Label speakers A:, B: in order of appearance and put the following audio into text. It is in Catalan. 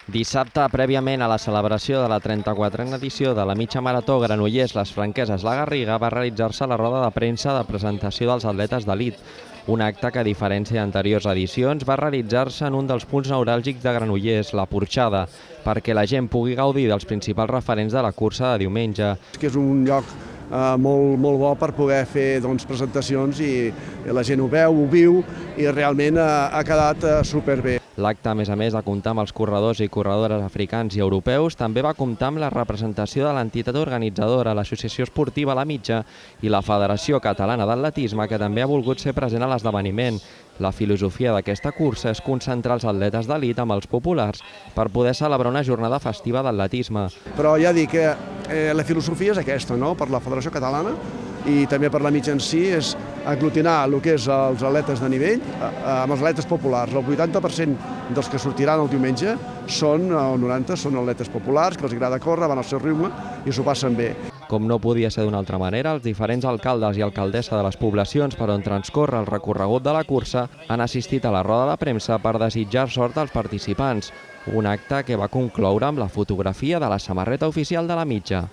A: Dissabte, prèviament a la celebració de la 34a edició de la mitja marató Granollers-Les Franqueses-La Garriga, va realitzar-se la roda de premsa de presentació dels atletes d'elit. Un acte que, a diferència d'anteriors edicions, va realitzar-se en un dels punts neuràlgics de Granollers, la Porxada, perquè la gent pugui gaudir dels principals referents de la cursa de diumenge.
B: Que és un lloc molt bo per poder fer presentacions i la gent ho veu, ho viu i realment ha quedat superbé.
A: L'acte, a més, de comptar amb els corredors i corredores africans i europeus, també va comptar amb la representació de l'entitat organitzadora, l'Associació Esportiva La Mitja i la Federació Catalana d'Atletisme, que també ha volgut ser present a l'esdeveniment. La filosofia d'aquesta cursa és concentrar els atletes d'elit amb els populars per poder celebrar una jornada festiva d'atletisme.
B: Però ja dic que la filosofia és aquesta, no? Per la Federació Catalana i també per la mitja en si, és aglutinar el que és els atletes de nivell amb els atletes populars. El 80% dels que sortiran el diumenge són, el 90% són atletes populars, que els agrada córrer, van al seu ritme i s'ho passen bé.
A: Com no podia ser d'una altra manera, els diferents alcaldes i alcaldessa de les poblacions per on transcorre el recorregut de la cursa han assistit a la roda de premsa per desitjar sort als participants, un acte que va concloure amb la fotografia de la samarreta oficial de la mitja.